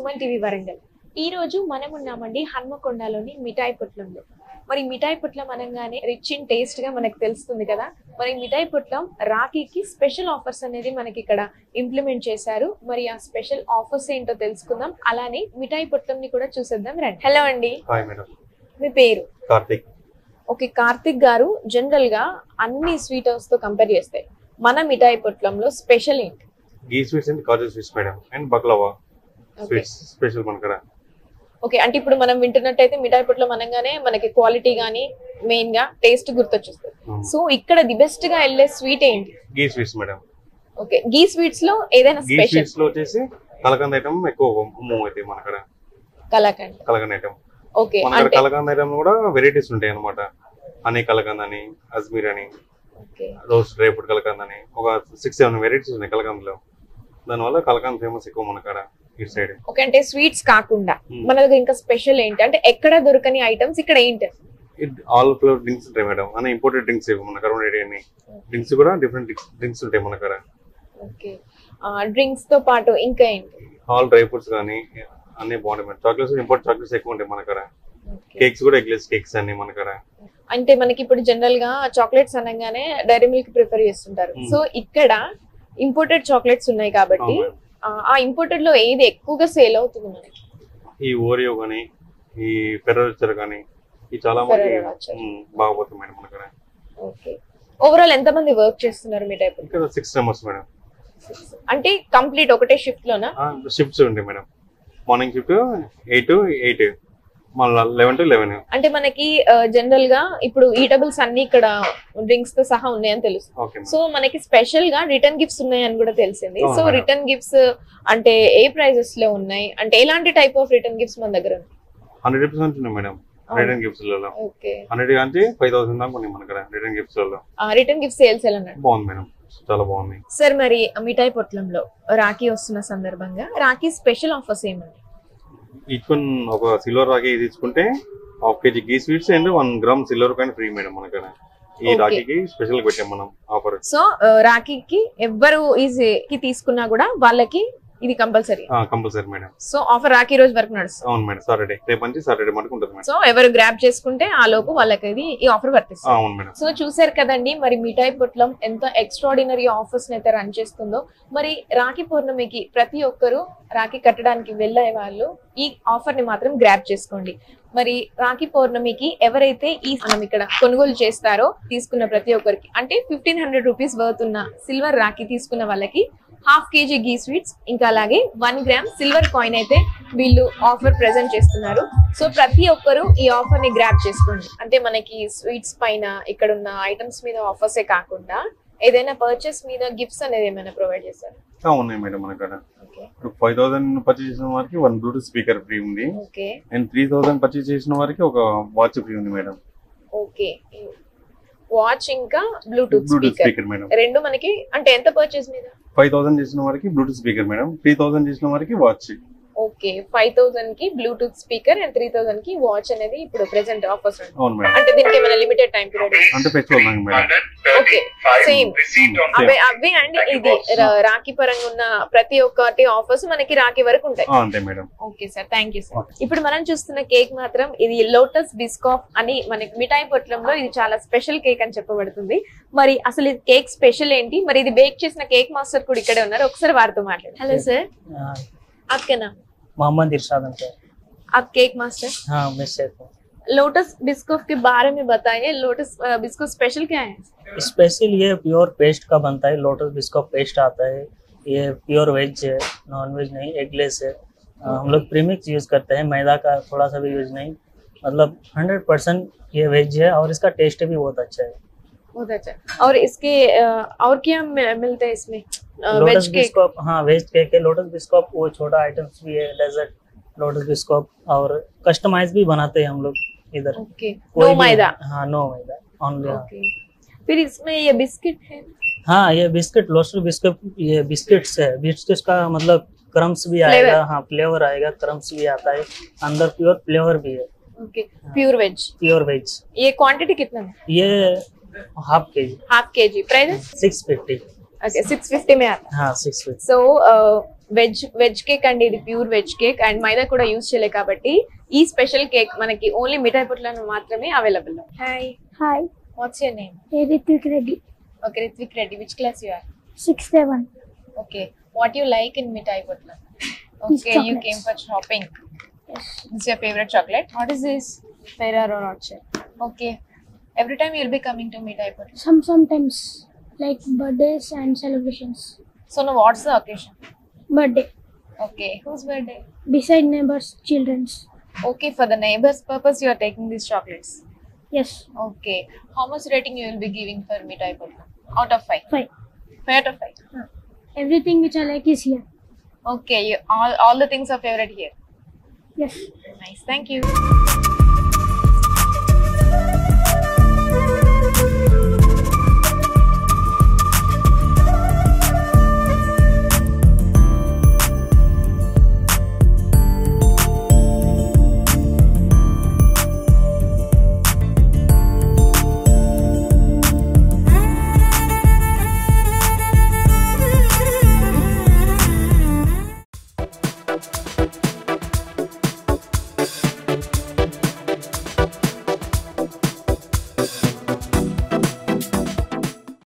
Suman TV Warangal. ఈ రోజు మనం ఉన్నామండి హన్మకొండలోని మిఠాయి పొట్లంలో. మరి మిఠాయి పొట్లం అనగానే రిచ్ ఇన్ టేస్ట్ గా మనకు తెలుస్తుంది కదా. మరి మిఠాయి పొట్లం రాఖీకి స్పెషల్ ఆఫర్స్ అనేది మనకి ఇక్కడ ఇంప్లిమెంట్ చేశారు. మరి ఆ స్పెషల్ ఆఫర్స్ ఏంటో తెలుసుకుందాం. అలానే మిఠాయి పొట్లం ని కూడా చూసేద్దాం రండి. హలో అండి. Hi madam. మీ పేరు? కార్తిక్. ఓకే, కార్తిక్ గారు, జనరల్ గా అన్ని స్వీట్ హౌస్ తో కంపేర్ చేస్తే మన మిఠాయి పొట్లంలో స్పెషల్ ఏంటి? Ghee sweets and kaju sweets madam, and baklava sweets special మనకడ. ఓకే, అంటే ఇప్పుడు మనం వింటున్నట్టయితే మిఠాయి పొట్లం అనగానే మనకి క్వాలిటీ గానీ మెయిన్ గా టేస్ట్ గుర్తొచ్చేస్తుంది. సో ఇక్కడ ది బెస్ట్ గా వెళ్ళే స్వీట్ ఏంటి? Ghee sweets madam. ఓకే, గీ స్వీట్స్ లో ఏదైనా గీ స్పెషల్? స్వీట్స్ లో వచ్చేసి కలకంద ఐటమ్ ఎక్కువ మూవ్ అవుతాయి మనకడ. కలకంద ఐటమ్. ఓకే, మనకడ కలకంద ఐటమ్ కూడా వెరైటీస్ ఉంటాయి అన్నమాట. హనీ కలకంద అని, అజ్మీర్ అని, రోజ్ డ్రై ఫ్రూట్ కలకంద అని, ఒక 6-7 వెరైటీస్ ఉన్నాయి కలకందలో. దానివల్ల కలకంద ఫేమస్ ఎక్కువ మనకడ ఇటు సైడ్. ఓకే, అంటే స్వీట్స్ కాకుండా మన దగ్గర ఇంకా స్పెషల్ ఏంటి? అంటే ఎక్కడ దొరకని ఐటమ్స్ ఇక్కడ ఏంటి? ఆల్ ఫ్లేవర్ డ్రింక్స్ ఉంటాయి మేడం. అనే ఇంపోర్టెడ్ డ్రింక్స్ మన కరోనా అని డ్రింక్స్ కూడా డిఫరెంట్ డ్రింక్స్ ఉంటాయి మనకడ. ఓకే, డ్రింక్స్ తో పాటు ఇంకా ఏంటి? ఆల్ డ్రై ఫ్రూట్స్ కానీ అన్ని బాగుంటాయి మేడం. చాక్లెట్స్, ఇంపోర్ట్ చాక్లెట్స్ ఎక్కువ ఉంటాయి మనకడ. కేక్స్ కూడా ఎగ్లెస్ కేక్స్ అన్ని మనకడ. అంటే మనకి ఇప్పుడు జనరల్ గా చాక్లెట్స్ అనగానే డైరీ మిల్క్ ప్రిఫర్ చేస్తుంటారు. సో ఇక్కడ ఇంపోర్టెడ్ చాక్లెట్స్ ఉన్నాయి కాబట్టి ఆ ఇంపోర్టెడ్ లో ఏది ఎక్కువగా సేల్ అవుతుంది మనకి? ఈ ఓరియో గానీ, ఈ ఫెర్రర్ కానీ, ఈ చాలా మంది బాగా పోతుంది మేడం మనకడ. ఓకే, ఓవరాల్ ఎంత మంది వర్క్ చేస్తున్నారు మీ టైప్? ఇక్కడ 6 members మేడం. అంటే కంప్లీట్ ఒకటే షిఫ్ట్ లోనా? షిఫ్ట్స్ ఉంటాయి మేడం. మార్నింగ్ షిఫ్ట్ 8 to 8, మళ్ళీ 11 to 11. అంటే మనకి జనరల్ గా ఇప్పుడు ఈటబుల్స్ అన్ని ఇక్కడ డ్రింక్స్ తో సహా ఉన్నాయని తెలుసు. సో మనకి స్పెషల్ గా రిటర్న్ గిఫ్ట్స్ ఉన్నాయని కూడా తెలిసింది. సో రిటర్న్ గిఫ్ట్స్ అంటే ఏ ప్రైజెస్ లో ఉన్నాయి? అంటే ఎలాంటి టైప్ ఆఫ్ రిటర్న్ గిఫ్ట్స్ మన దగ్గర? 100% ఉన్నాయి మేడం రిటర్న్ గిఫ్ట్స్ లలో. ఓకే, 100 నుంచి 5,000 దాకా ఉన్నాయి మనకడ రిటర్న్ గిఫ్ట్స్ లలో. రిటర్న్ గిఫ్ట్ సేల్స్ ఎలా ఉన్నాయి? బాగుంది మేడం, చాలా బాగుంది. సార్, మరి మిఠాయి పొట్లంలో రాఖీ వస్తున్న సందర్భంగా రాఖీ స్పెషల్ ఆఫర్స్ ఏమండి? ఈచ్ వన్ ఒక సిల్వర్ రాఖీ తీసుకుంటే 1/2 kg ghee sweets and 1 gram silver coin free madam మనకడ. ఈ రాఖీకి స్పెషల్ గా పెట్టాం మనం ఆఫర్. సో రాఖీకి ఎవ్వరు ఈజీకి తీసుకున్నా కూడా వాళ్ళకి ఇది compulsory madam. So offer Rakhi రోజు వరకు నడుస్తుంది? అవును మేడం, సాటర్డే, రేపు నుంచి సాటర్డే మటుకు ఉంటుంది మేడం. సో ఎవరు గ్రాబ్ చేసుకుంటే ఆ లోపు వాళ్ళకి ఇది ఈ ఆఫర్ వర్తిస్తుంది. అవును మేడం. సో చూసారు కదండి, మరి మిఠాయి పొట్లం ఎంత ఎక్స్ట్రాడినరీ ఆఫర్స్ అయితే రన్ చేస్తుందో. మరి రాఖీ పౌర్ణమికి ప్రతి ఒక్కరు రాఖీ కట్టడానికి వెళ్ళే వాళ్ళు ఈ ఆఫర్ ని మాత్రం గ్రాబ్ చేసుకోండి. మరి రాఖీ పౌర్ణమికి ఎవరైతే ఈ మనం ఇక్కడ కొనుగోలు చేస్తారో తీసుకున్న ప్రతి ఒక్కరికి, అంటే 1500 రూపీస్ వర్త్ ఉన్న సిల్వర్ రాఖీ తీసుకున్న వాళ్ళకి 1/2 kg గీ స్వీట్స్, ఇంకా అలాగే 1 gram సిల్వర్ కాయిన్ అయితే వీళ్ళు ఆఫర్ ప్రెజెంట్ చేస్తున్నారు. సో ప్రతి ఒక్కరు ఈ ఆఫర్ ని గ్రాబ్ చేసుకోండి. అంటే మనకి స్వీట్స్ పైన ఇక్కడ ఉన్న ఐటమ్స్ మీద ఆఫర్సే కాకుండా ఏదైనా పర్చేస్ మీద గిఫ్ట్స్ అనేది ఏమైనా ప్రొవైడ్ చేస్తారు? ఉన్నాయి మేడం మనకడ. 5,000 పర్చేస్ చేసిన వారికి 1 బ్లూటూత్ స్పీకర్ ఫ్రీ ఉంది. అండ్ 3,000 పర్చేస్ చేసిన వారికి ఒక వాచ్ ఫ్రీ ఉంది మేడం. ఓకే, వాచ్ ఇంకా బ్లూటూత్ స్పీకర్ మేడం, రెండు మనకి. అంటే ఎంత పర్చేస్ మీద? 5,000 చేసిన వారికి బ్లూటూత్ స్పీకర్ మేడం, 3,000 చేసిన వారికి వాచ్. ఓకే, 5,000 కి బ్లూటూత్ స్పీకర్ అండ్ 3,000 కి వాచ్ అనేది ఇప్పుడు ప్రెజెంట్ ఆఫర్స్. అవును మేడం. అంటే దీనికి ఏమైనా లిమిటెడ్ టైం పీరియడ్? అంటే festival madam. Okay, same away and ఇది రాఖీ పరంగా ఉన్న ప్రతి ఒక్కటి ఆఫర్స్ మనకి రాఖీ వరకు ఉంటాయి. అంతే madam. Okay sir, thank you sir. ఇప్పుడు మనం చూస్తున్న కేక్ మాత్రం ఇది లోటస్ బిస్కాఫ్ అని మనకి మిఠాయి పొట్లంలో ఇది చాలా స్పెషల్ కేక్ అని చెప్పబడుతుంది. మరి అసలు ఇది కేక్ స్పెషల్ ఏంటి? మరి ఇది బేక్ చేసిన కేక్ మాస్టర్ కూడా ఇక్కడే ఉన్నారు, ఒకసారి వారితో మాట్లాడండి. హలో సార్, आपका नाम? मोहम्मद इरशाद अंकल। आप केक मास्टर? हाँ, मैं शेफ हूँ। लोटस बिस्कुट के बारे में बताइए, लोटस बिस्कुट स्पेशल क्या है? स्पेशल ये प्योर पेस्ट का बनता है, लोटस बिस्कुट पेस्ट आता है। ये प्योर वेज है, नॉन वेज नहीं, एगलेस है। हम लोग प्रीमिक्स यूज करते हैं, मैदा का थोड़ा सा भी यूज नहीं, मतलब 100% ये वेज है और इसका टेस्ट भी बहुत अच्छा है। बहुत अच्छा। और इसके और क्या मिलता है इसमें? लोटस बिस्कुट, हाँ वेज केक है, लोटस बिस्कुट वो छोटा आइटम्स भी है, डेजर्ट लोटस बिस्कुट, और कस्टमाइज भी बनाते हैं हम लोग इधर। ओके, नो मैदा? हाँ, नो मैदा ओनली। ओके, फिर इसमें ये बिस्किट है? हाँ, ये बिस्किट लोटस बिस्कुट, ये बिस्किट्स है। बिस्किट्स का मतलब क्रम्स भी आएगा, हाँ फ्लेवर आएगा, क्रम्स भी आता है, अंदर प्योर फ्लेवर भी है। Okay, pure veg? Pure veg. ये क्वांटिटी कितना है? ये 1/2 kg। 1/2 kg, price? 650। ఓకే 650 మే आता हाँ 650. సో వెజ్ కేక్ అండి, ఇది ప్యూర్ వెజ్ కేక్ అండ్ మైదా కూడా యూజ్ చేయలే కాబట్టి ఈ స్పెషల్ కేక్ మనకి ఓన్లీ మిఠాయి పుట్లలో మాత్రమే available. Hi, Hi, what's your name? Ritvik Reddy, okay, Ritvik Reddy. Which class you are? 6'7". Okay, what you like in mithai పుట్ల? These okay, you chocolates. Came for shopping. Yes. This is your favorite chocolate? What is this? Ferrero Rocher. Okay, every time you'll be coming to mitai putla. Sometimes like birthdays and celebrations. So now what's the occasion? Birthday. Okay, whose birthday? Beside neighbors, children's. Okay, for the neighbors purpose you are taking these chocolates. Yes. Okay, how much rating you will be giving for mitai putla out of 5? 5. 5 out of 5. Everything which I like is here. Okay, you, all the things are favorite here. Yes. Nice, thank you.